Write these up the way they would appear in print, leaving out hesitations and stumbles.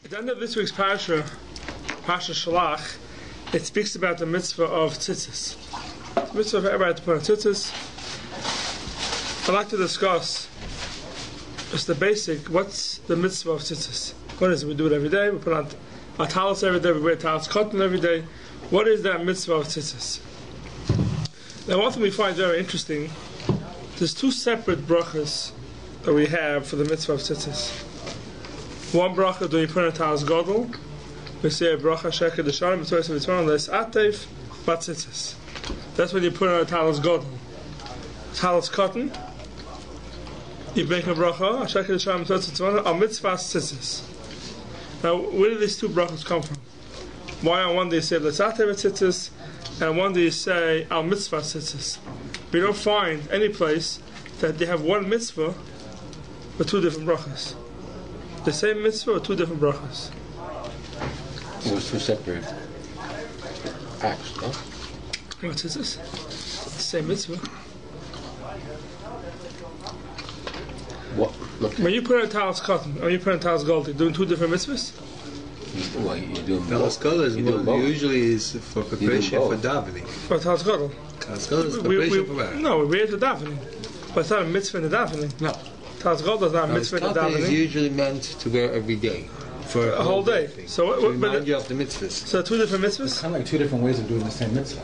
At the end of this week's Parsha Shelach, it speaks about the mitzvah of tzitzis. The mitzvah of everybody to put on tzitzis. I'd like to discuss just the basic, what's the mitzvah of tzitzis? What is it? We do it every day, we put on our talis every day, we wear talis cotton every day. What is that mitzvah of tzitzis? Now one thing we find very interesting, there's two separate brachas that we have for the mitzvah of tzitzis. One bracha when you put on a talis gadol, we say a bracha sheker d'sharim b'toyes v'tzvon les atef batzitzis. That's when you put on a talis gadol. Talis cotton, you make a bracha sheker d'sharim b'toyes v'tzvon al mitzvah tzitzis. Now, where do these two brachas come from? Why on one do you say les atef batzitzis, and on one do you say al mitzvah tzitzis? We don't find any place that they have one mitzvah with two different brachas. The same mitzvah or two different brachas? It was two separate acts, no? What is this? It's the same mitzvah. What? Look. When you put on talis cotton, or you put on talis gold, you're doing two different mitzvahs? Well, you're doing talis gadol is usually is for preparation for davening. For talis gadol? Talis gadol is preparation for what? No, we wear it for davening. But it's not a mitzvah in the davening. No. Talis gadol is not a mitzvah in the davening. Is usually meant to wear every day. For a whole day. So to remind you of the mitzvahs. So two different mitzvahs? It's kind of like two different ways of doing the same mitzvah.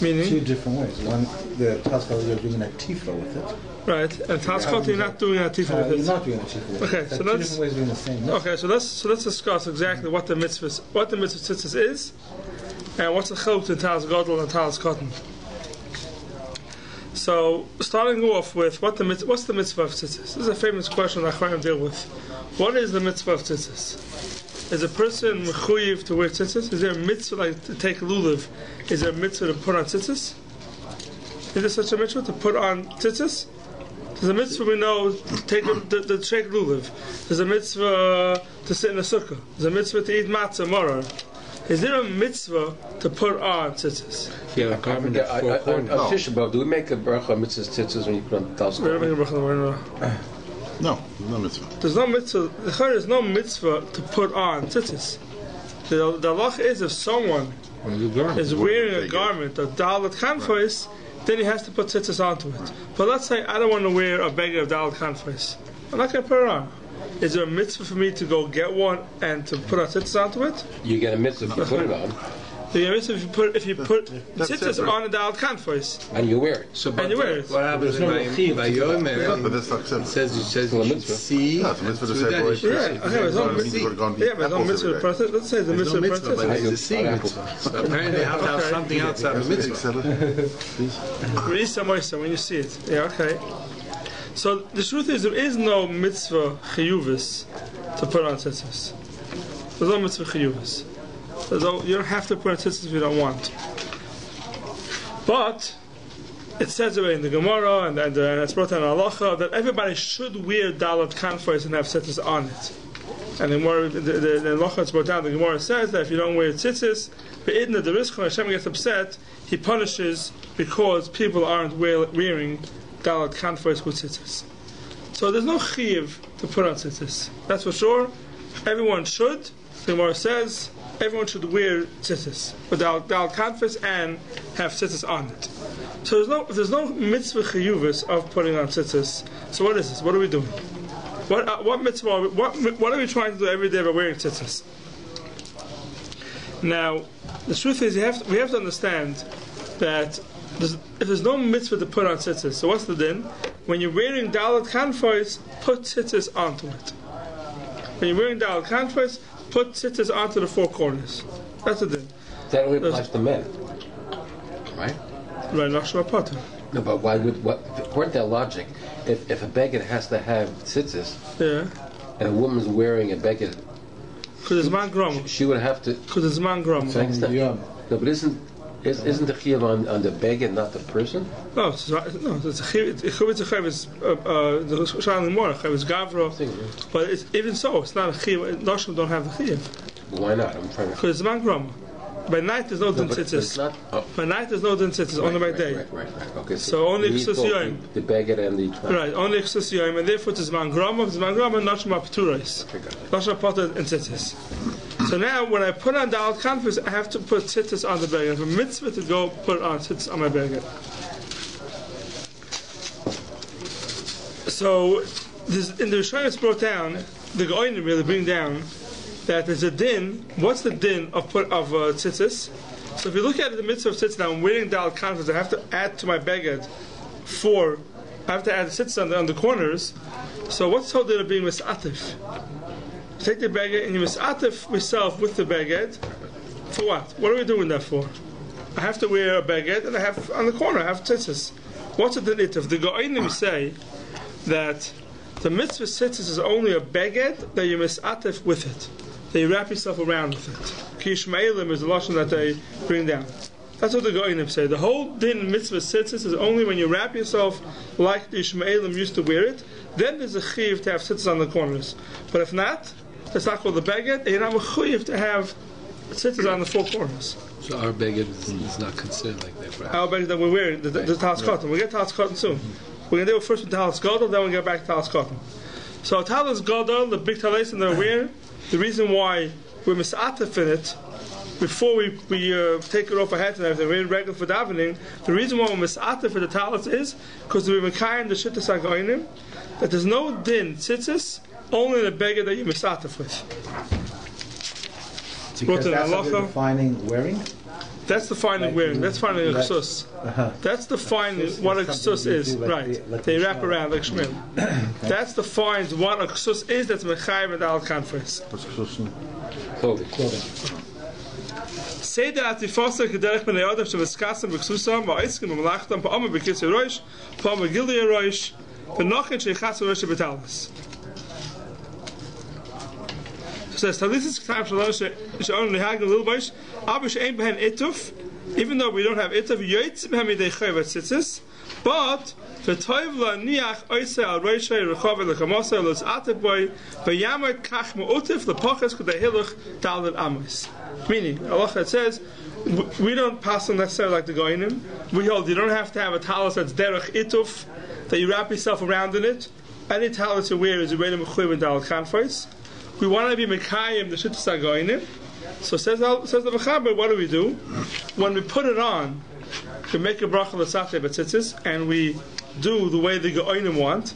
Meaning? Two different ways. One, the talis gadol, you're doing a tifla with it. Right, and talis cotton you're not doing a tifla with it. You're not doing a tifla with it. Okay, so two different ways of doing the same mitzvah. Okay, so let's discuss exactly what the mitzvah tzitzis is, and what's the chiluk in talis gadol and talis cotton. So, starting off with what's the mitzvah of tzitzis? This is a famous question that I deal with. What is the mitzvah of tzitzis? Is a person mechuyev to wear tzitzis? Is there a mitzvah like to take lulav? Is there a mitzvah to put on tzitzis? Is there such a mitzvah to put on tzitzis? There's a mitzvah we know to take lulav. There's a mitzvah to sit in a sukkah. There's a mitzvah to eat matzah maror. Is there a mitzvah to put on tzitzis? Yeah, a garment of four corners. Tisha B'Av, do we make a bracha mitzvah tzitzis when you put on talis We don't make a bracha. No, no mitzvah. There's no mitzvah. There is no mitzvah to put on tzitzis. The halach is if someone is wearing a garment of dalat kanfos, then he has to put tzitzis onto it. But let's say I don't want to wear a beggar of dalat kanfos. I'm not going to put it on. Is there a mitzvah for me to go get one and to put a tzitzis onto it? You get a mitzvah if you put it on. You get a mitzvah if you put tzitzis on a dalat kanfos. And you wear it. So, and you wear it. What happens no by Yomer? But that's not It says you see. Yeah, it's a mitzvah to say boy. Yeah, okay, but there's no mitzvah. Yeah, but no mitzvah to put tzitzis. Let's say the There's mitzvah no to put mitzvah, but tzitzis. it's a seeing mitzvah. So apparently, you have to have something outside of mitzvah. Read some when you see it. Yeah, okay. So the truth is, there is no mitzvah chiyuvis to put on tzitzis. There's no mitzvah chiyuvis. You don't have to put on tzitzis if you don't want. But it says in the Gemara and it's brought down in Halacha that everybody should wear dalat kanfos and have tzitzis on it. And the Halacha it's brought down. The Gemara says that if you don't wear tzitzis, be'idna the risk when Hashem gets upset, He punishes because people aren't wearing dalat kanfos with tzitzis. So there's no chiyuv to put on tzitzis. That's for sure. Everyone should. The Gemara says everyone should wear tzitzis with dalat kanfos and have tzitzis on it. So there's no mitzvah chiyuvis of putting on tzitzis. So what is this? What are we doing? What mitzvah? What are we trying to do every day by wearing tzitzis? Now, the truth is we have to understand that if there's no mitzvah to put on tzitzis, so what's the din? When you're wearing dalat kanfos, put tzitzis onto it. When you're wearing dalat kanfos, put tzitzis onto the four corners. That's the din. That only applies to men, right? Right, not sure about it. No, but why would according to that logic, if a beggar has to have tzitzis, Yeah. and a woman's wearing a beggar, Because it's man grama. she would have to. Because it's man grama. No, but isn't the chiyuv on the beggar, not the person? No, it's a chiyuv. The chiyuv is the shalim more. Chiyuv is gavra. But even so, it's not a chiyuv. Nashim don't have the chiyuv. Why not? I'm trying to. Because it's man grama. By night there's no din tzitzis. By night there's no din tzitzis, only by day. Right. Okay. So only Ksus Yoim. The beggar and the Right, only Ksus Yoim, and therefore it's Zman Grama, Nashma P'turais. Nashma Potter and tzitzis. So now when I put on Dalet Kanfus, I have to put tzitzis on the beggar. I have a mitzvah to go put on tzitzis on my beggar. So in the Rishonim it's brought down, the Goinim really bring down that there's a din. What's the din of tzitzis? So if you look at the mitzvah of tzitzis, now I'm wearing Dalet Kanfus, I have to add to my beggar I have to add the tzitzis on the corners. So what's the whole din of being misatif? You take the beggar and you misatif yourself with the beggar. For what? What are we doing that for? I have to wear a beggar and I have on the corner I have tzitzis. What's the din of? The Goinim say that the mitzvah tzitzis is only a beged that you misatif with it, that you wrap yourself around with it. Kishmaelim is the lashon that they bring down. That's what the Goinim say. The whole din mitzvah tzitzis is only when you wrap yourself like the Ishmaelim used to wear it. Then there's a chiv to have tzitzis on the corners. But if not, that's not called the beged, and you're not a chiv to have tzitzis on the four corners. So our beged is not considered like that, right? Our beged that we're wearing, the talis cotton. We'll get talis cotton soon. We're going to deal first with talis gadol, then we'll get back to talis cotton. So talis gadol, the big talis that we're wearing, the reason why we're misatif in it, before we take it off our heads and everything, we're regular for davening, the reason why we're misatif for the talis is because we're mekayim the shittas hagoinim, that there's no din tzitzis, only the beggar that you're misatif with. Because that's what they're defining wearing? That's defining wearing. That's defining a ksus. That's defining what a ksus is. Right. They wrap around like shmil. That's defines what a ksus is. That's mechayiv and Dalet Kanfus. What's ksus? Clothing. Say that the foster kederech ben yadav sheveskasam b'ksusam va'iskim b'malachtam pa'amah b'kitzei roish pa'amah gilei roish v'nochin sheichas roish b'talis. So says talisis k'tam shalom she'on lehag l'il boish abu she'ein behen ituf, even though we don't have ituf yoytz b'hem yidei chayv tzitzis, but v'toiv la'niach oisei al roishei rechav l'chamosei l'z'atev boi v'yamot kach mu'utif l'poches k'dei hiluch dalet amos. Meaning, Allah that says, we don't pass on necessarily like the Goinim. We hold you don't have to have a talis that's derech ituf, that you wrap yourself around in it. Any talis you wear is a redim mechuyev in Dalet Kanfus. We want to be mekayim the shittas hagoinim. So says the Mechaber, what do? When we put it on, we make a bracha l'satei b'tzitzis, and we do the way the Goinim want.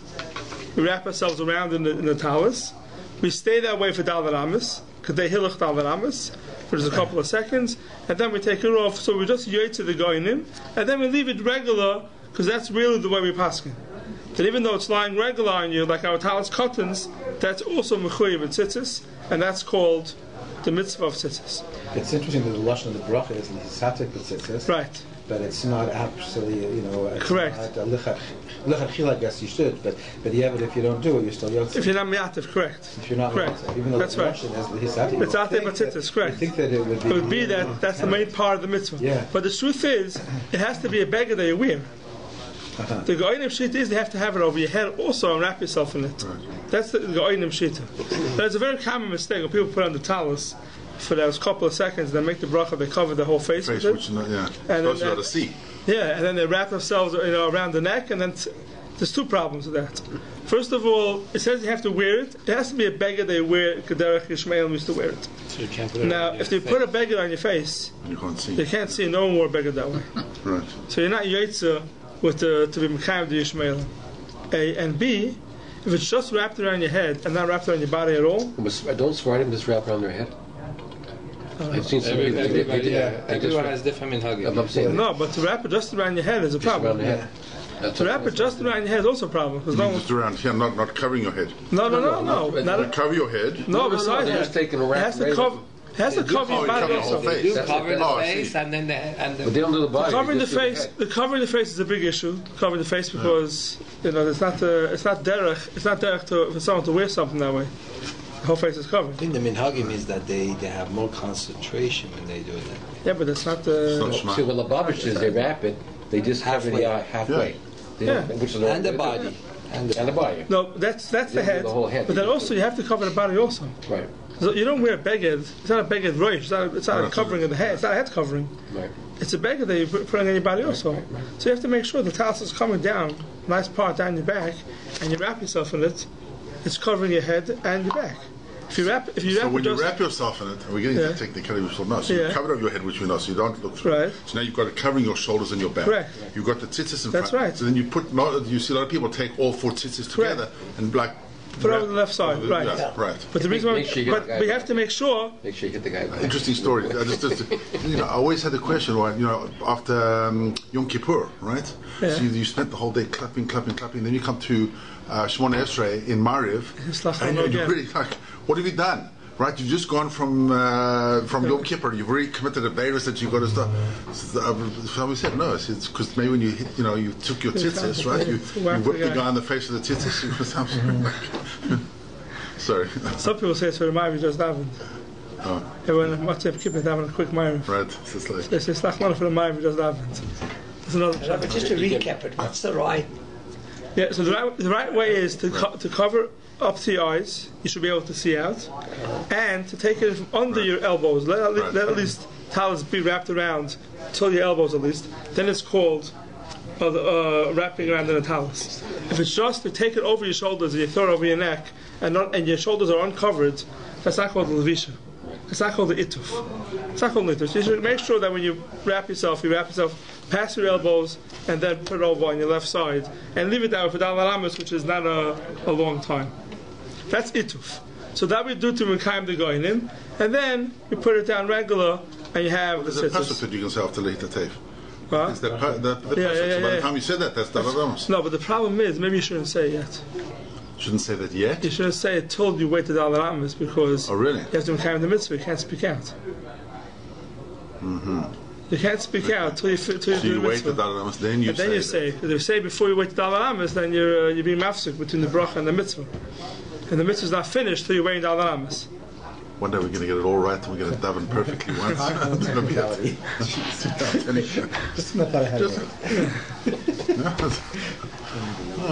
We wrap ourselves around in the talis. We stay that way for Dalet Amos, k'dei hiluch Dalet Amos, for just a couple of seconds, and then we take it off. So we just yoy to the Goinim, and then we leave it regular, because that's really the way we paskin. That even though it's lying regular on you, like our talis cottons, that's also mechuyev in tzitzis, and that's called the mitzvah of tzitzis. It's interesting that the lashon of the bracha is lisatik tzitzis, right? But it's not absolutely, correct. Lichatchila, I guess you should, but yeah, but if you don't do it, you're still yotzei. If you're not miyatif, correct. If you're not correct, yotzei, even though that's the right. lashon is lisatik. It's atei b'tzitzis, correct. I think that it would be that's the main part of the mitzvah. Yeah. But the truth is, it has to be a beggar that you wear. The Goinim Shita is they have to have it over your head also and wrap yourself in it. That's the Goinim Shita. That's a very common mistake when people put on the talis for those couple of seconds, they make the bracha, they cover the whole face with it. Which is not, yeah. And supposed to see. Yeah, and then they wrap themselves around the neck, and then there's two problems with that. First of all, it says you have to wear it. It has to be a beggar they wear, Kederach Yishmael used to wear it. So you can't put it now, on if you put a beggar on your face, you can't see. No one wore a beggar that way. Right. So you're not Yaitza to be Mekayim the Yishmael. A and B, if it's just wrapped around your head and not wrapped around your body at all. Don't Sfardim just wrap around their head? I've seen some everyone has different minhagim. No, but to wrap it just around your head is a problem. To wrap it just around your head is also a problem. Just around here, not covering your head. No. Not cover your head. No, besides that, it has to cover your body also. They do cover the face and then but they don't do the body. Covering the face is a big issue. Covering the face because it's not derech for someone to wear something that way. The whole face is covered. I think the minhagim is that they have more concentration when they do it that way. Yeah, but that's not the. See, well, the Lubavitchers, they wrap it. They just have it halfway. Yeah. And the body. And the body. No, that's the head. The whole head. But then also you have to cover the body also. Right. So you don't wear a beged. It's not a beged roish. It's not a covering of the head. It's not a head covering. Right. It's a beged that you put on your body also. Right. So you have to make sure the talis is coming down, nice part down your back, and you wrap yourself in it. It's covering your head and your back. When you wrap yourself in it, and we're getting to technically we now. So you cover over your head, which we know, so you don't look through. Right. So now you've got it covering your shoulders and your back. Correct. You've got the tzitzis in front. That's right. So then you see a lot of people take all 4 tzitzis together and put over the left side, right? Yeah, right. But the reason why, we have to make sure. Make sure you hit the guy. Interesting story. I always had the question, after Yom Kippur, right? Yeah. So you spent the whole day clapping. Then you come to Shemona Esrei in Mariv, and you're really like, what have you done? Right, you've just gone from Yom Kippur. You've already committed a virus that you've got to stop. So we said no. It's because maybe when you hit, you took your tzitzis, right? You whipped the guy in the face with the tzitzis. Sorry. Some people say it's for the Ma'ariv just davened. Oh. Everyone must have Kippur having a quick Ma'ariv. Right. It's like they say Slach for the Ma'ariv just davened. Just to recap it, what's the right? Yeah. So the right way is to cover up to your eyes, you should be able to see out, and to take it from under your elbows. Let at least talis be wrapped around till your elbows at least. Then it's called wrapping around in a talis. If it's just to take it over your shoulders and you throw it over your neck and your shoulders are uncovered, that's not called the levisha. It's not called the ituf. It's not called the ituf. So you should make sure that when you wrap yourself past your elbows and then put it over on your left side and leave it down for dal alamis, which is not a long time. That's ituf. So that we do to Mekayim the Goinim, and then you put it down regular, and you have the tzitzis. There's a pasuk that you can say after Leit HaTev. It's the pasuk. So by the time you said that, that's the Ramos. No, but the problem is, maybe you shouldn't say it yet. Shouldn't say that yet? You shouldn't say it till you wait to Dal Ramos, because really? You have to Mekayim the mitzvah, you can't speak out. Mm-hmm. You can't speak out till you do the mitzvah. So you wait to Dal Ramos, then you say. Then you say. If you say before you wait to Dal Ramos, then you're being mafsik between the bracha and the mitzvah. And the mitzvah is not finished till you're waiting Dal Ramos. One day we're going to get it all right and we're going to daven perfectly once. It's going to be Just not that I had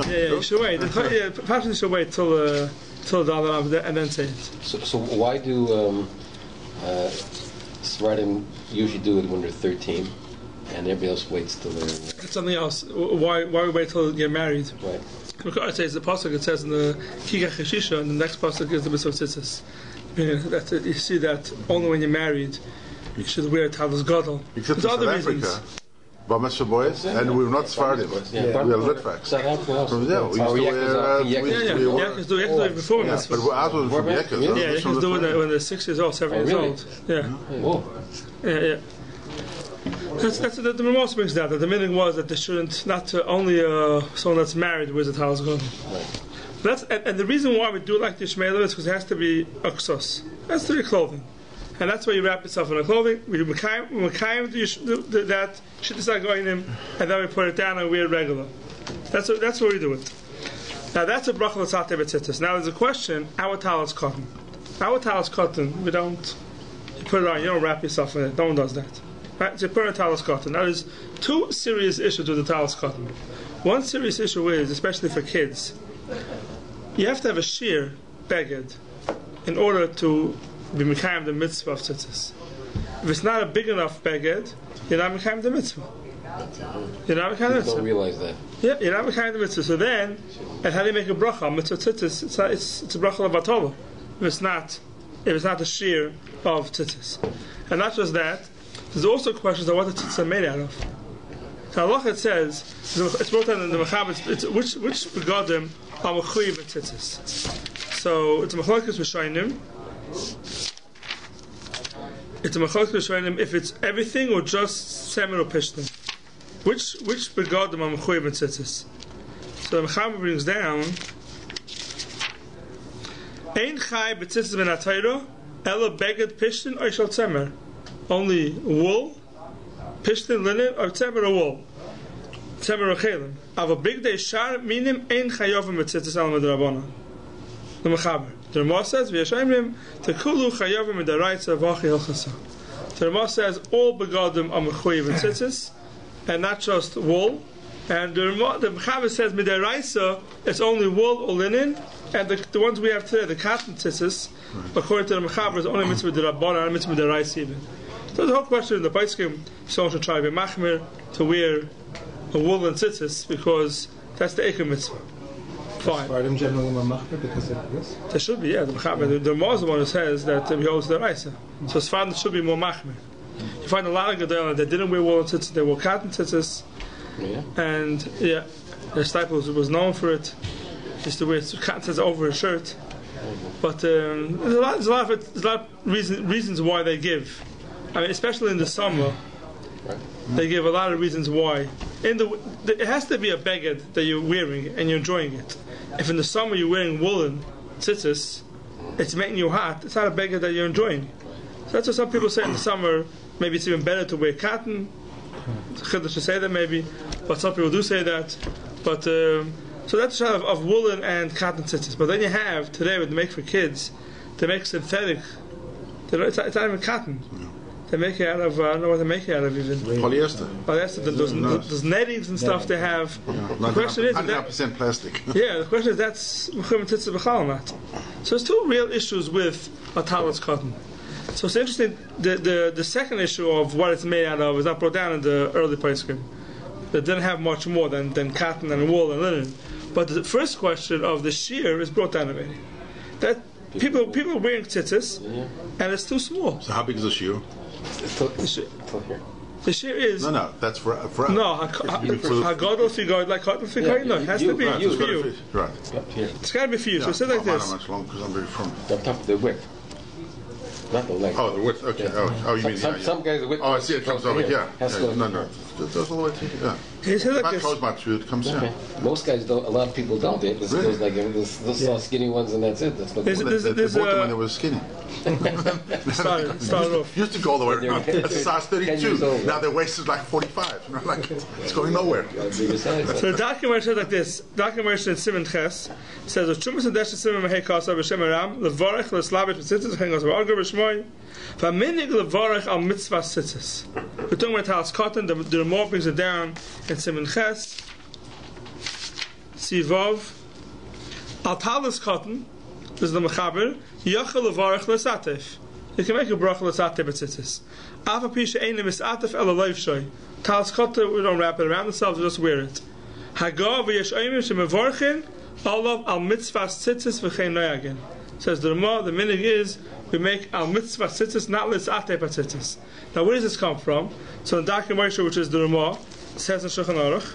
it. You should wait. Perhaps you should wait till Dal Ramos and then say it. So why do Sephardim usually do it when they're 13 and everybody else waits till they're... It's something else. Why wait till you get married? Right. It says the pasuk. It says in the Kigach Hashisha, and the next pasuk is the mitzvah tzitzis. You see that only when you're married, you should wear talis gadol. Except in South Africa, BaMidbar boys, and we're not Sephardim. We are Litvaks. South Africa. We used to wear. Yekes do it before mitzvah. But ours was from Yekes. Yeah, Yekes do it when they're 6 years old, 7 years old. Yeah. Yeah. That's the Ramos brings down that the meaning was that they shouldn't, not to only someone that's married wears a talis gadol. And the reason why we do it like the Shmeila is because it has to be aksos. That's to your clothing, and that's why you wrap yourself in the clothing. We mekayim that shittis goinim, and then we put it down and wear it regular. That's what we do it. Now that's a bracha l'tzatei b'tzitzis. Now there's a question: our talis cotton. Our talis cotton. We don't. You put it on. You don't wrap yourself in it. No one does that. Right? So you put it on talis cotton. Now there's 2 serious issues with the talis cotton. One serious issue is, especially for kids, you have to have a sheer beged in order to be mekayim the mitzvah of tzitzis. If it's not a big enough beged, you're not mekayim the mitzvah. You're not mekayim the mitzvah. Don't realize that. Yeah, you're not mekayim the mitzvah. So then, and how do you make a bracha? Mitzvah tzitzis, it's a bracha of vatova. If it's not the sheer of tzitzis, and not just that, there's also questions of what the tzitzis are made out of. So Allah it says, it's brought down in the Mechaber, which begadim are mechuyev tzitzis. So it's a machlokes v'shainim. It's a machlokes v'shainim if it's everything or just semen or pishtim. Which begadim are mechuyev tzitzis? So the Mechaber brings down ein chai b'tzitzis ben atayro ela beged pishtin or shal tzemer. Only wool, pishtin, linen, or tzemer or wool. Tzemer or chelim. Av a big day shar minim ein chayovim b'tzitzis al medrabona. The Mechaber. The Ramah says, v'yashayimrim tekulu chayovim midaraitza v'achi hilchasa. The Ramah says all begadim are mechuyev b'tzitzis, and not just wool, And the Mechaber says midaraisa it's only wool or linen, and the ones we have today, the cotton tzitzis, according to the Mechaber, is only mitzvah d'Rabbanan and mitzvah d'Oraisa even. So the whole question in the Paiskim, someone should try to be machmir to wear a woolen tzitzis because that's the Eker mitzvah. Fine. Sfardim generally more machmir because of this? There should be, yeah. The Mechaber, the Ramah is the one who says that he holds the Raisa. So Sfardim should be more machmir. You find a lot of Gedolim that didn't wear woolen tzitzis, they wore cotton tzitzis. Yeah. And yeah, the disciples was known for it. He used to wear cotton tzitzis over his shirt. But there's a lot of reasons why they give. I mean, especially in the summer, they give a lot of reasons why. It has to be a beged that you're wearing and you're enjoying it. If in the summer you're wearing woolen tzitzis, it's making you hot. It's not a beged that you're enjoying. So that's what some people say in the summer. Maybe it's even better to wear cotton. Chiddush to say that maybe, but some people do say that. But so that's a of woolen and cotton tzitzis. But then you have today what they make for kids, they make synthetic. It's not even cotton. They make it out of I don't know what they make it out of even. Polyester. Those nettings and stuff they have. The question is 100% plastic. Yeah, the question is that's mechumen tzitzis b'chal or not. So there's two real issues with a talis cotton. So it's interesting. The second issue of what it's made out of is not brought down in the early Paiskim. They didn't have much more than cotton and wool and linen. But the first question of the shear is brought down already. That people are wearing tzitzis, and it's too small. So how big is the shear? The shear is no. That's for no. Hagadol figard like cotton figard. No, it has to be for you. Right. It's got to be for you. So it's like this. Much long because I'm very firm. On top of the width. Not the length. Oh, the width. Okay. Yeah. You mean some guys the width. Oh, I see. It comes over. Yeah. No. It goes all the way to yeah. He said like this. It comes down. Most guys don't. A lot of people don't. It just goes like those skinny ones, and that's it. That's what they bought them when they were skinny. Started off. Used to go all the way around. That's a size 32. Now their waist is like 45. Like it's going nowhere. So the document says like this. Document in Simon Ches says, "Chumas and Desh Simon Mehekasa b'Shem Aram levarech leslavish b'tzitzis hengos v'arger b'shmoy v'aminig levarech al mitzvah tzitzis." We're talking about how it's cotton. The Ramah brings it down in Simon Ches. Sivov al talis cotton. This is the Mechaber. Yachal levarech lesatef. You can make a bracha lesatef b'tzitzis. Afa pisha ein lemisatef el aloyv shoy. Talis cotton, we don't wrap it around themselves, we just wear it. Hagav v'yesh oimim shemevorchin olav al mitzvah tzitzis v'chein noyagin. Says the Ramah, the minig is we make al mitzvah tzitzis, not lesatef b'tzitzis. Now where does this come from? So in Daki Moshe, which is the Ramah, says in Shulchan Aruch,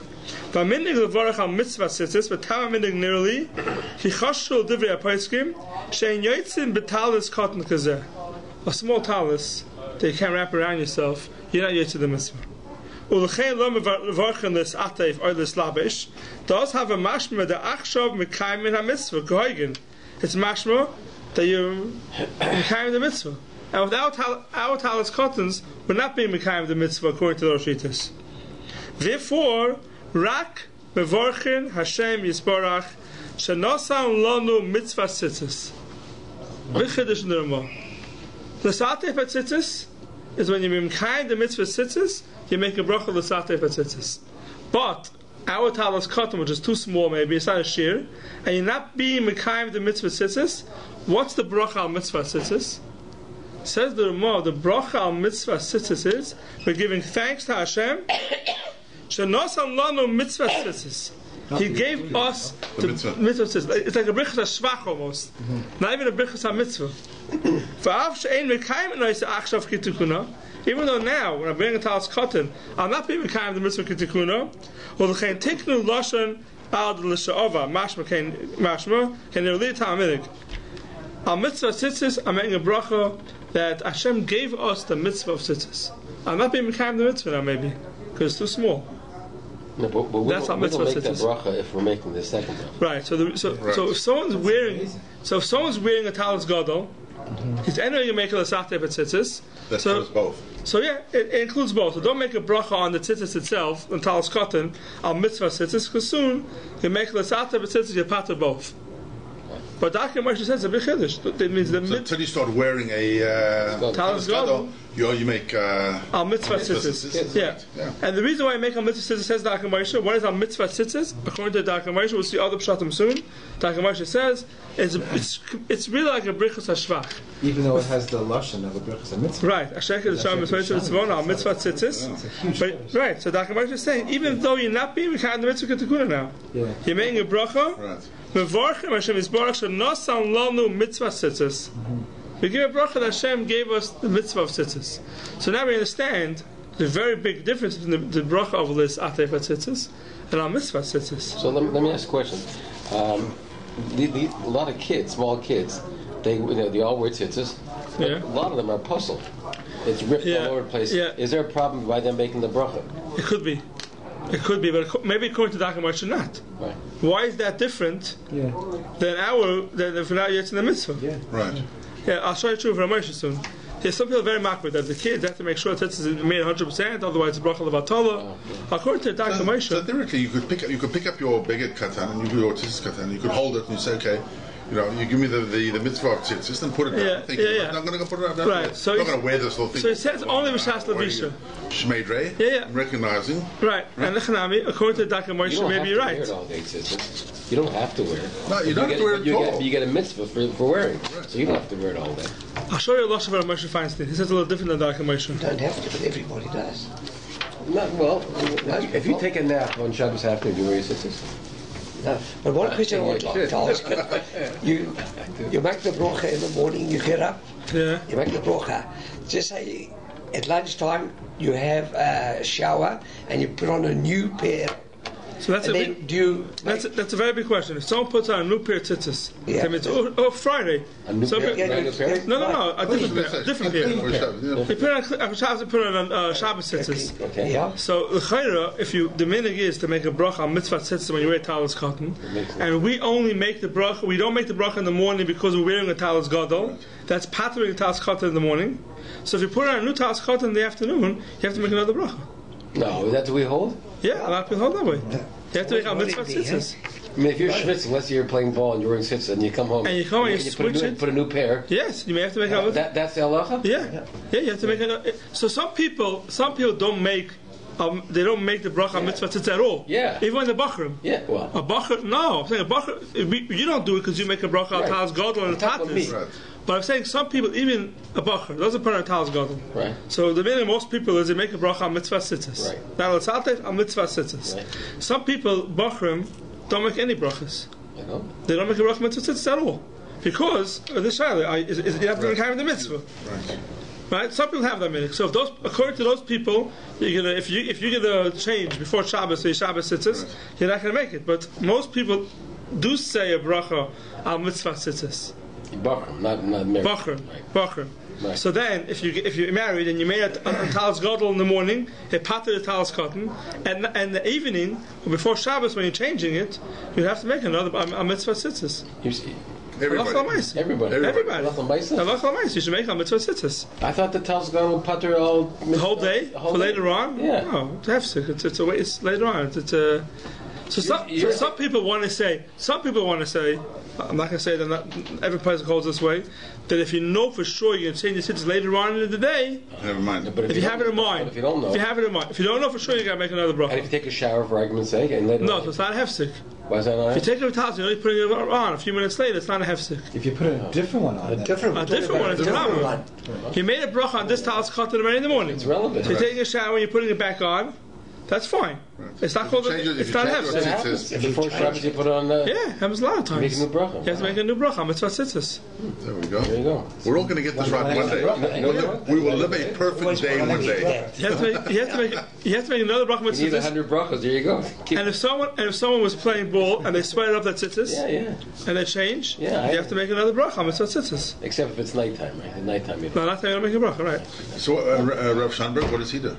"V'aminig levarach al mitzvah tzitzis, v'tam aminig nirli, ki chashul divrei hapaiskim, shein yotzin b'talis cotton kazeh." A small talis that you can't wrap around yourself, you're not yotzin the mitzvah. U'lechein lo mevarchin lis atef or lis labish, does have a mashma the achshav mekayim ha-mitzvah gohaygen. It's mashma that you're mekayim the mitzvah. And without our talis cottons, we're not being mekayim the mitzvah according to the Roshitas. Therefore, rak mevorchin Hashem yisborach shenosam lanu mitzvah tzitzis. V'chidush nirma. L'satef tzitzis is when you mekayim the mitzvah tzitzis, you make a bracha l'satef tzitzis. But our talis cotton, which is too small, maybe it's not a shear, and you're not being mekayim the mitzvah tzitzis. What's the bracha al mitzvah tzitzis? Says the Ramah, the bracha al mitzvah tzitzis is we're giving thanks to Hashem. Shenosam lanu mitzvah tzitzis. He gave us the mitzvah tzitzis. It's like a brichas shvach almost. Not even a brichas mitzvah. V'av she'ein mekayim noisa achshav kitikuna. Even though now, when I bring a talis cotton, I'm not being mekayim the mitzvah kitikuna. Or l'chein tiknu lashon al l'sha'ova mashma ken nirli ta'amidig. Al mitzvah tzitzis, I'm making a bracha that Hashem gave us the mitzvah of tzitzis. I'm not being mekayim the mitzvah now, maybe, because it's too small. No, but we that's don't make that bracha if we're making the second bracha. Right. So if someone's wearing a talis gadol, he's anyway you make a l'satef tzitzis. That covers both. So yeah, it includes both. So don't make a bracha on the tzitzis itself, on talis cotton, on mitzvah tzitzis, because soon you make a l'satef tzitzis, you pater both. But Dr. Moshe says a big chiddush. That means the until you start wearing a talis gadol, you make al mitzvah tzitzis. Yeah. And the reason why I make al mitzvah tzitzis, says Dr. Moshe, what is al mitzvah tzitzis? According to Dr. Moshe, we'll see other pshatim soon. Dr. Moshe says it's really like a brichus hashvach. Even though it has the lashon of a brichus mitzvah. Right. Ashek is sham mitzvah al mitzvah tzitzis. Right. So Dr. Moshe is saying, even though you're not being kind of the mitzvah ketukuna now, you're making a bracha. Right. Mevorchim Hashem Yisborach shenosan lanu mitzvah tzitzis. We give a bracha that Hashem gave us the mitzvah of tzitzis. So now we understand the very big difference between the bracha of lis atef tzitzis and our mitzvah tzitzis. So let me ask a question. A lot of kids, small kids, they all wear tzitzis. A lot of them are puzzled. It's ripped all over the place. Is there a problem by them making the bracha? It could be. But maybe according to Dr. Moshe, not. Right. Why is that different than if we're not yet in the mitzvah? Right. Yeah, I'll show you true for Moshe soon. There's some people very makbid that the kids have to make sure that it's made 100%, otherwise it's bracha levatala. According to Dr. Moshe, so theoretically, you could pick up your beged katan and you do your tzitzis katan. You could hold it and you say, okay, you give me the mitzvah of tzitzis and put it down. I'm not going to put it down. Right. So I'm not going to wear this whole thing. So he says only b'shas levisha. Shmeidrei. I'm recognizing. Right. And lechanami, according to Dr. Moshe, maybe you're right. You don't have to wear it. No, you don't have to wear it at all. You get a mitzvah for wearing it. So you don't have to wear it all day. I'll show you a lot about Moshe Feinstein. He says a little different than Dr. Moshe. You don't have to, but everybody does. If you take a nap on Shabbos afternoon, you wear your tzitzis? No. But one question I would like to ask you make the bracha in the morning, you get up, you make the bracha. Just say at lunchtime you have a shower and you put on a new pair. So that's a very big question. If someone puts on a new pair of tzitzis, Friday. A new pair? No, a different pair. They put on Shabbos tzitzis. Okay. So the minhag is to make a bracha on mitzvah tzitzis when you wear talis cotton, and we only make the bracha. We don't make the bracha in the morning because we're wearing a talis gadol. That's pattering a talis cotton in the morning. So if you put on a new talis cotton in the afternoon, you have to make another bracha. No, that's what we hold? Yeah, a lot of people hold that way. You have to make a mitzvah tzitzis. I mean, if you're schwitzing, let's say you're playing ball and you're wearing tzitzis and you come home and you switch it, put a new pair. Yes, you may have to make a mitzvah. That's the halacha? Yeah, you have to make a. So some people don't make. They don't make the bracha mitzvah tzitzis at all. Yeah. Even in the bachrim. Yeah. Well. A bachrim. No, I'm saying a bachrim. You don't do it because you make a bracha al talis gadol and tatis. Right. But I'm saying some people, even a bachar, doesn't put on a talis gadol. Right. So the meaning of most people is they make a bracha on mitzvah tzitzis. Right. Now it's on mitzvah tzitzis. Right. Some people, bachrim, don't make any brachas. I know. They don't make a bracha mitzvah tzitzis at all. Because this child, you have to carry the mitzvah. Right? Some people have that minhag. So according to those people, if you get a change before Shabbos, say Shabbos tzitzis, you're not going to make it. But most people do say a bracha on mitzvah tzitzis. Bachrim, not married. Bachrim. Right. So then, if you're married and you made a talis gadol in the morning, a pater the talis cotton, and the evening or before Shabbos when you're changing it, you have to make another a mitzvah tzitzis. Everybody. You should make a mitzvah tzitzis. I thought the talis gadol would pater all the whole day for later on. Yeah. No, it's a way. It's later on. Some people want to say. I'm not going to say that every person holds this way. That if you know for sure you're going to change the tzitzis later on in the day, never mind. But if you have it in mind, if you don't know, if you don't know for sure, you got to make another bracha. And if you take a shower for argument's sake, and later so it's not a hefsek. Why is that not? If you take a talis, you're only putting it on. A few minutes later, it's not a hefsek. If you put a different one on, a different one is a problem. You made a bracha on this talis cotton already in the morning. It's relevant. So you're taking a shower and you're putting it back on. That's fine. Right. It's not called. It's not hefsek. Before Shabbos, you put on. Happens a lot of times. Make a new bracha. You have to make a new bracha. Mitzvah tzitzis. There we go. We're all going to get this right one day. We will live a perfect day one day. You have to make another bracha mitzvah. You need 100 brachas. There you go. And if someone was playing ball and they sweated up that tzitzis, and they change, you have to make another bracha mitzvah tzitzis. Except if it's nighttime, right? At nighttime, you no, nighttime you don't make a bracha, right? So Rav Schanberg, what does he do?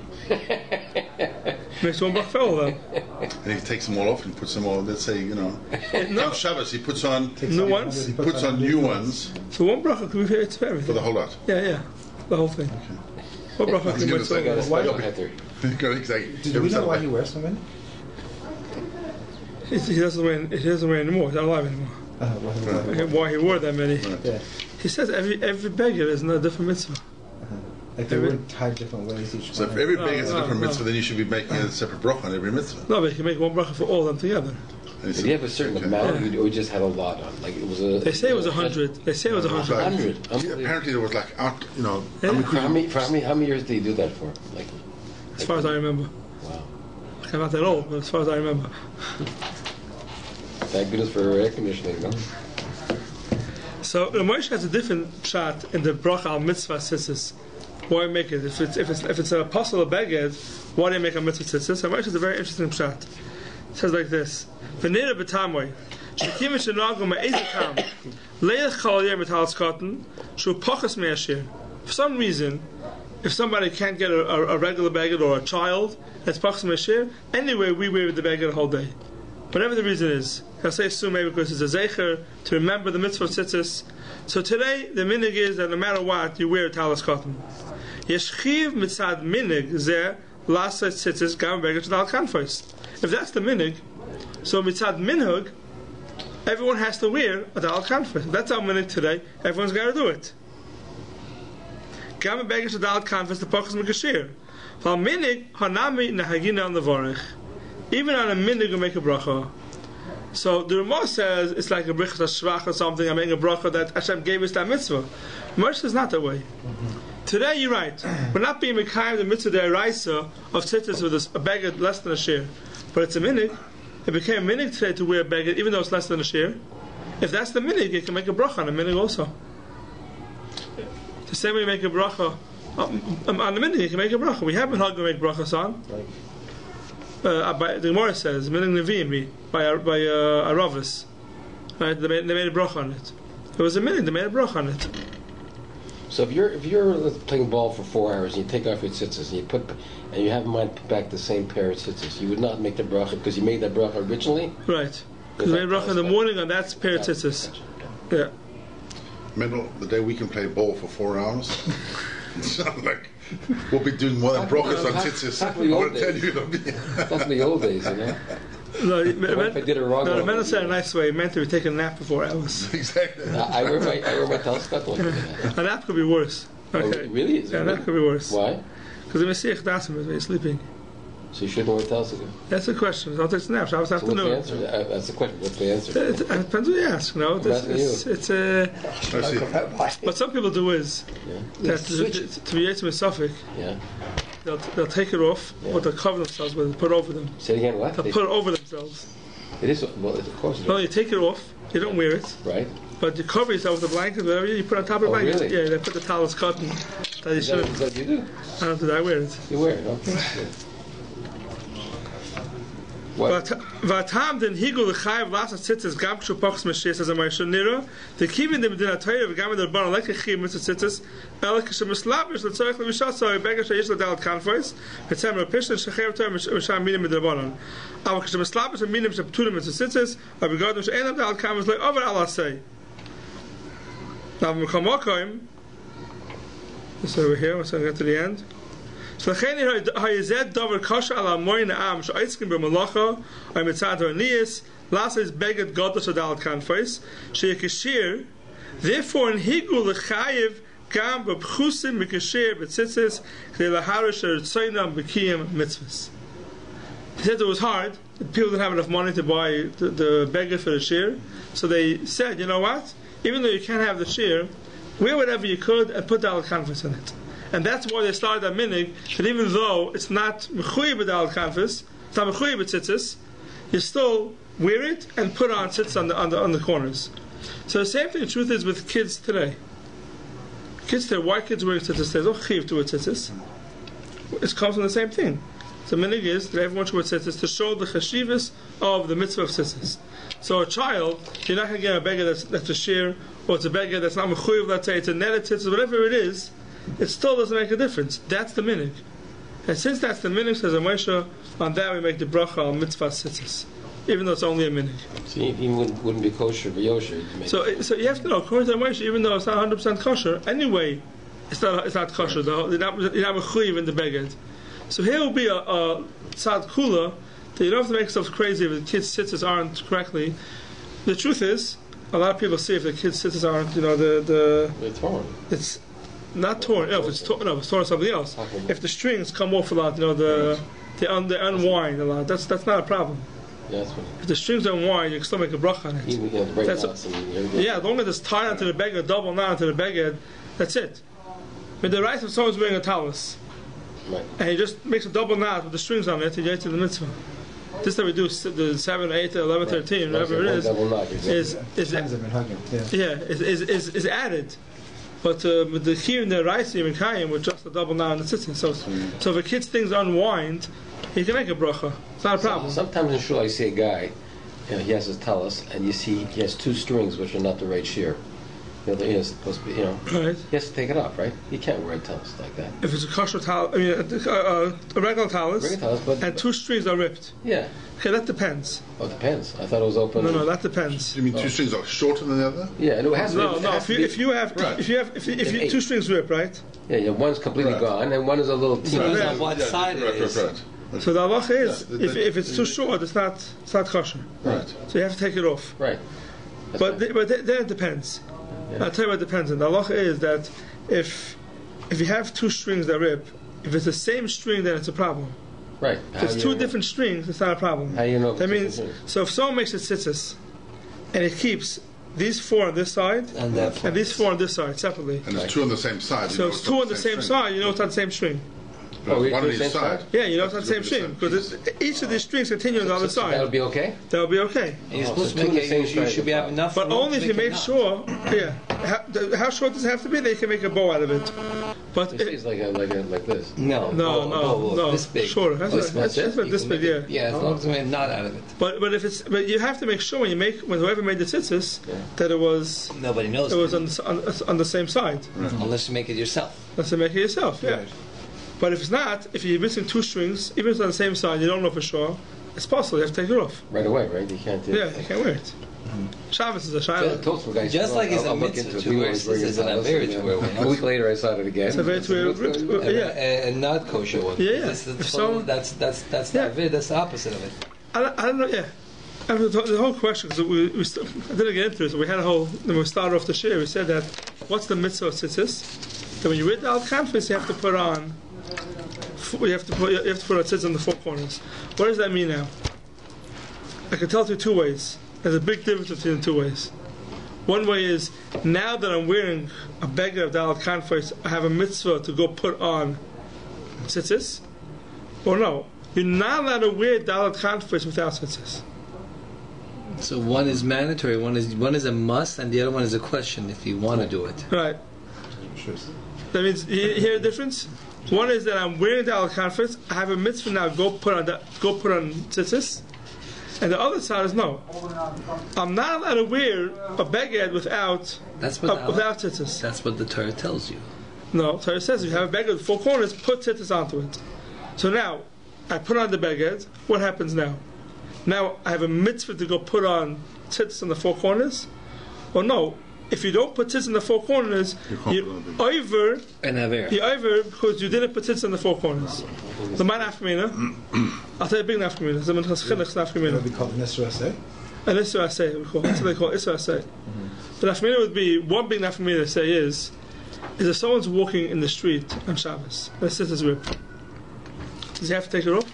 Makes one bracha fellow then. And he takes them all off and puts them all. Let's say on Shabbos he puts on new ones. He puts on new ones. So one bracha could be for everything. For the whole lot. Yeah, the whole thing. Okay. What bracha could be for exactly. Do we know why he wears them in? He doesn't wear anymore. He's not alive anymore. Why he wore that many. Yeah. He says every beggar is not a different mitzvah. Like they wouldn't tie different ways each So one. if every beggar is a different mitzvah, then you should be making a separate bracha on every mitzvah. No, but you can make one bracha for all of them together. Did you have a certain amount, or you just had a lot on? Like it was a. They say it was 100. They say it was 100. 100. Apparently there was like For how many years did you do that for? Like, as far as I remember. Wow. I'm not that old, but as far as I remember. Thank goodness for air conditioning, no? So the Moshe has a different shot in the bracha al mitzvah tzitzis. Why make it? If it's an apostle of beged, why do you make a mitzvah tzitzis? So Moshe has a very interesting shot. It says like this: V'nira b'tamoy shekim shenagu ma'ezikam leilach chol yer mitalas cotton shu pachas me'ashir. For some reason, if somebody can't get a regular beged or a child that's pachas me'ashir, anyway we wear the beged the whole day. Whatever the reason is, I'll say assume maybe because it's a zecher to remember the mitzvah of tzitzis. So today the minig is that no matter what you wear a talis cotton. Yeshchiv mitzad minig zeh lasa tzitzis gam beged shadal kanfos. If that's the minig, so mitzad minhag, everyone has to wear a dal kanfos. That's our minig today. Everyone's got to do it. Gam beged shadal kanfos the pachas mikashir. Val minig hanami nahagina on the vorich. Even on a minig you make a bracha. So the Ramah says it's like a brichas shvach or something. I'm making a bracha that Hashem gave us that mitzvah. Moshe is not that way. Today you're right. We're not being mekayim the mitzvah deraisa of tzitzis with a beged less than a shear, but it's a minig. It became a minig today to wear a beged even though it's less than a shear. If that's the minig, you can make a bracha on a minig also. The same way you make a bracha on the minig, you can make a bracha. We haven't had to make brachas on. The Gemara says minig neviim by Aravis. Right? They made a bracha on it. It was a minig. They made a bracha on it. So if you're playing ball for 4 hours and you take off your tzitzis and you have in mind put back the same pair of tzitzis, you would not make the bracha because you made that bracha originally? Right. Because you made bracha in the morning on that pair of tzitzis. Yeah. Remember the day we can play ball for 4 hours? It's not like we'll be doing more than brachas on tzitzis. That's the old days, you know? No, if I did it wrong. No, the man said a nice way. It meant to be taking a nap for 4 hours. Exactly. I wear my telescope. A nap could be worse. Okay. Oh, really? Yeah, a nap could be worse. Why? Because the Messiah Dasim is when you're sleeping. So you shouldn't wear telescope. That's the question. Don't take naps. Shabbos afternoon. What's the answer? That's the question. What's the answer? It depends what you ask. No, what some people do is that to be Yitzim and Suffolk. Yeah. They'll take it off, but they'll cover themselves with it, put it over them. Say it again, what? They'll put it over themselves. It is, well, of course. No, you take it off, you don't wear it. Right. But you cover yourself with a blanket, whatever you put on top of the blanket. Really? Yeah, they put the talis cotton. Is that you do? I don't do that, I wear it. You wear it, okay. What? Vatam den higul chayav lasas tzitzis gam kshu pachas meshias as a ma'asher nira the kivin dem din atayir v'gam der bar like chiyim mitzvah tzitzis el kashem mislabish l'tzorich l'mishasoi beggar sheyesh l'dalat kanfos v'tzem l'pishn shechev toy misham minim mid'rabanan aber kashem mislabish minim sheptulim mitzvah tzitzis abigadim she'enam dalat kanfos like over alasei. Now v'mekamokoim this over here. Let's get to the end. So the hayized davar kasha ala moyin am shaitzkim b'malacha or mitzad ha'niyis last is beged godos adalat kanfos sheyekashir. Therefore, in higul lechayiv gam b'pchusim b'kashir b'tzitzis k'dei laharish eretzaynam b'kiyim mitzvahs. He said it was hard. People didn't have enough money to buy the beged for the shir, so they said, you know what? Even though you can't have the shir, wear whatever you could and put dalat kanfos in it. And that's why they started that minig, that even though it's not mechuyev b'dal kanfos, it's not mechuyev b'tzitzis, you still wear it and put on tzitzis on the corners. So the same thing, the truth is with kids today. Kids today, why kids wearing tzitzis? There's no chiv to wear tzitzis. It comes from the same thing. So minig is that everyone should wear tzitzis to show the chashivas of the mitzvah of tzitzis. So a child, you're not going to get a beggar that's a shear, or it's a beggar that's not mechuyev, let's say it's a netted tzitzis, whatever it is, it still doesn't make a difference. That's the minig. And since that's the minig, says a Moshe, on that we make the bracha on mitzvah tzitzis, even though it's only a minig. So even wouldn't be kosher for yosher. So you have to know, according to Moshe, even though it's not 100% kosher, anyway, it's not kosher. You're not mechuyev in the beged. So here will be a tzad kula that you don't have to make yourself crazy if the kids' tzitzis aren't correctly. The truth is, a lot of people see if the kids' tzitzis aren't, they're torn. It's not torn. No, if it's torn, it's torn something else. If the strings come off a lot, they unwind a lot. That's not a problem. Yeah, that's what. If the strings unwind, you can still make a bracha on it. Even the break knots as long as it's tied onto the beged, double knot onto the beged, that's it. But the right if someone's wearing a talus, right, and he just makes a double knot with the strings on it, he gets to the mitzvah. This that we do the 7, 8, 11, 13, whatever it is added. But the here in the Raisi and Kayim with just a double knot on the tzitzit. So if a kid's things unwind, he can make a bracha. It's not a problem. Sometimes in shul I see a guy, he has his talus, and you see he has 2 strings which are not the right shear. He is supposed to be, right. He has to take it off, right? He can't wear a talus like that. If it's a kosher talus, a regular talus, and 2 strings are ripped. Yeah. Okay, that depends. Oh, it depends. I thought it was open. No, that depends. You mean 2 strings are shorter than the other? Yeah, and it has no. If you have 2 strings rip, right? Yeah, one's completely gone, and one is a little teeny. Depends on what side it is. Right. So the halacha is, if it's too short, it's not kosher. Right. So you have to take it off. Right. But then it depends. Yeah. I'll tell you what depends on. The halacha is that if you have 2 strings that rip, if it's the same string, then it's a problem. Right. If it's 2 different strings, it's not a problem. How do you know? That means, so if someone makes a tzitzis, and it keeps these 4 on this side, and these 4 on this side, separately. And there's 2 on the same side. So it's 2 on the same side, you know it's on the same string. One on each side. Yeah, you know it's on the same string, because each of these strings continue on the other side. That'll be okay? That'll be okay. You're supposed to make it, you should be have enough. But only if you make sure, how short does it have to be? They can make a bow out of it. But it's like this. No. This big. Shorter. That's this big. Yeah. Yeah, as long as we make a knot out of it. But you have to make sure when whoever made the tzitzis that it was. Nobody knows. It was on the same side. Mm-hmm. Unless you make it yourself. Unless you make it yourself. Yeah. Right. But if it's not, if you're missing 2 strings, even if it's on the same side, you don't know for sure, it's possible. You have to take it off. Right away, right? You can't do it. Yeah, you can't wear it. Shabbos is a shayla. Just like it's a mitzvah to wear tzitzis and a very to wear one. A week later, I saw it again. It's a very to wear, and not kosher one. Yeah. That's not vid. That's the opposite of it. I don't know. Yeah. I mean, the whole question, because we didn't get into it, so we had when we started off the shir, we said that, what's the mitzvah of tzitzis? That when you read the al-kanfis, you have to put on a tzitzis on the 4 corners. What does that mean now? I can tell it 2 ways. There's a big difference between the 2 ways. One way is, now that I'm wearing a beggar of Dalet Kanfis, I have a mitzvah to go put on tzitzis. Or no, you're not allowed to wear Dalet Kanfis without tzitzis. So one is mandatory, one is a must, and the other one is a question if you want to do it. Right. That means, you hear the difference? One is that I'm wearing Dalet Kanfis, I have a mitzvah now, go put on tzitzis. And the other side is no. I'm not allowed to wear a beged without tzitzis. That's what the Torah tells you. No, Torah says if you have a beged with 4 corners, put tzitzis onto it. So now, I put on the beged, what happens now? Now I have a mitzvah to go put on tzitzis in the 4 corners? Or no, if you don't put tzitzis in the 4 corners, you over because you didn't put tzitzis in the 4 corners. The man afkamina, I'll tell you a big nafkamina. The man chaschilach nafkamina. We call it Nisra Aseh. An Isra Aseh, we call it. That's what they call Isra Aseh. The nafkamina would be, one big nafkamina to say is if someone's walking in the street on Shabbos, and the tzitzis ripped, does he have to take it off?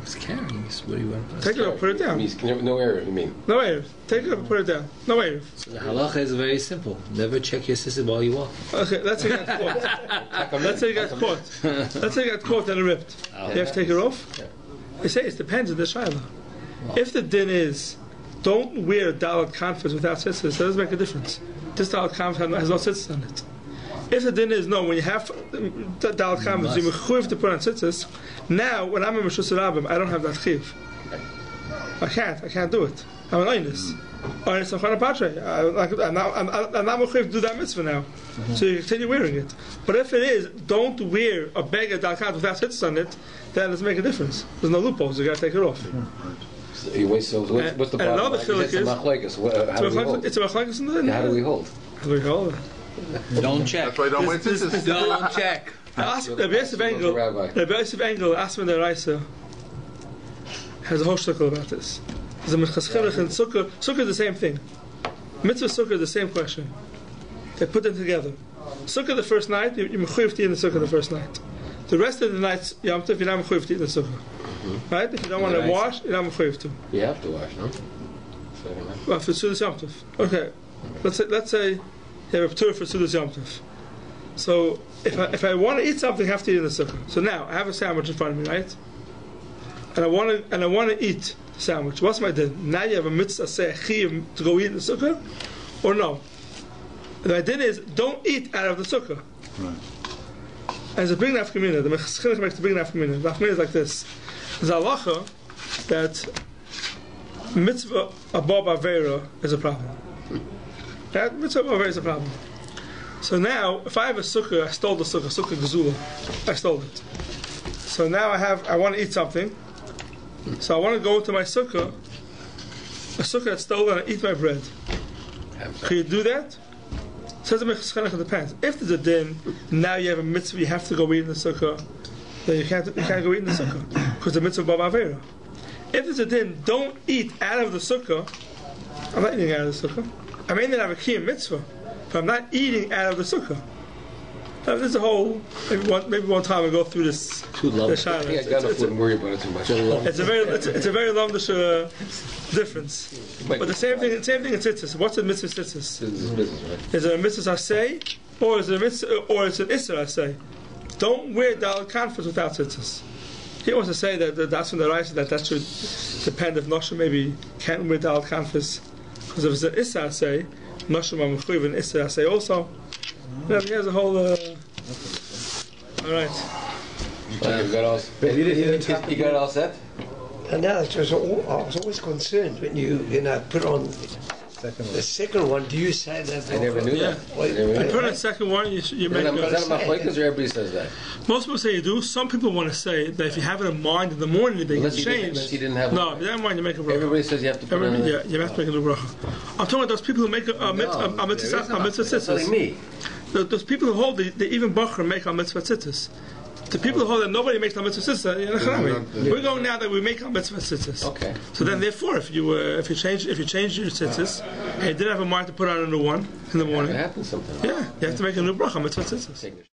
It's carrying. What do you want? Take it off, put it down. No error, you mean? No error. Take it off, put it down. No error. So the halacha is very simple. Never check your sister while you walk. Okay, let's say you got caught. Let's say you got caught and it ripped. You have to take it off? Yeah. They say it depends on the shayla. If the din is, don't wear Dalet Kanfis without tzitzis, that doesn't make a difference. This Dalet Kanfis has no tzitzis on it. If the din is, no, when you have Dalet Kanfis, you mechuyev to put on tzitzis. Now, when I'm a Meshus Rabbim, I don't have that chiv. I can't do it. I'm an Einus. Or it's a Chanapatre. I'm not mechuyev to do that mitzvah now. So you continue wearing it. But if it is, don't wear a beggar Dalet Kanfis without tzitzis on it, then it doesn't make a difference. There's no loopholes, you got to take it off. So what's the problem? Another chilik is, it's a machlekes in the din. How do we hold? How do we hold it? Don't check. That's why I don't wear tzitzis. Don't check. Rabbi Yosef Engel, Asman the Raisa, has a whole shtickle about this. There's a Mechaschilach and Sukkah. Sukkah is the same thing. Mitzvah sukkah is the same question. They put them together. Sukkah the first night, you're mechuyev to eat in the sukkah the first night. The rest of the nights, Yom Tov, you're not mechuyev to eat in the sukkah. Right? If you don't want to wash, you're not mechuyev to. You have to wash, no? Well, for Sudas Yom Tov. Okay. Let's say you have a Torah for Sudas Yom Tov. So if I want to eat something, I have to eat in the sukkah. So now I have a sandwich in front of me, right? And I want to eat the sandwich. What's my din? Now you have a mitzvah say chiyuv to go eat in the sukkah, or no? And my din is don't eat out of the sukkah. Right. And it's a big nafkamina. The Mechaschilich makes a big nafkamina. The nafkamina is like this: there's a halacha that mitzvah above avera is a problem. That mitzvah above avera is a problem. So now, if I have a sukkah, I stole the sukkah gezula, I stole it. So now I want to eat something. So I want to go into my sukkah, a sukkah that's stolen, and eat my bread. Can you do that? Says the Mechaschilich, it depends. If there's a din, now you have a mitzvah, you have to go eat in the sukkah, then you can't go eat in the sukkah, because the mitzvah above avera. If there's a din, don't eat out of the sukkah. I'm not eating out of the sukkah. I may not have a kiyum mitzvah, but I'm not eating out of the sukkah. Now, there's a whole, maybe one time we'll go through this. Too long. I wouldn't worry about it too much. It's a very lumdish difference. But the same thing in tzitzis. What's the mitzvah tzitzis? Is it a mitzvah asay, or is it an isser asay? Don't wear daled kanfas without tzitzis. He wants to say that that's from the Raisa that should depend if Noshim maybe can't wear daled kanfas, because if it's an isser asay, Noshim are mechuyev and isser asay also. Yeah, he has a whole. All right. You got all set? And now I was always concerned when you put on the second one. Do you say that? I never knew that. You put on the second one, you make. Is that about because everybody says that? Most people say you do. Some people want to say that if you have it in mind in the morning, they can change. Unless you didn't have no, if you have it in mind, you make a bracha. Everybody says you have to put on. Yeah, you have to make a bracha. I'm talking about those people who make a mitzvah tzitzis. Me. Those people who hold they even bacher make a mitzvah tzitzis. The people who hold that nobody makes a mitzvah tzitzis. We're going now that we make a mitzvah tzitzis. Okay. So then, therefore, if you change your tzitzis and you didn't have a mind to put on a new one in the morning, it happens sometimes. Yeah, you have to make a new bracha mitzvah tzitzis.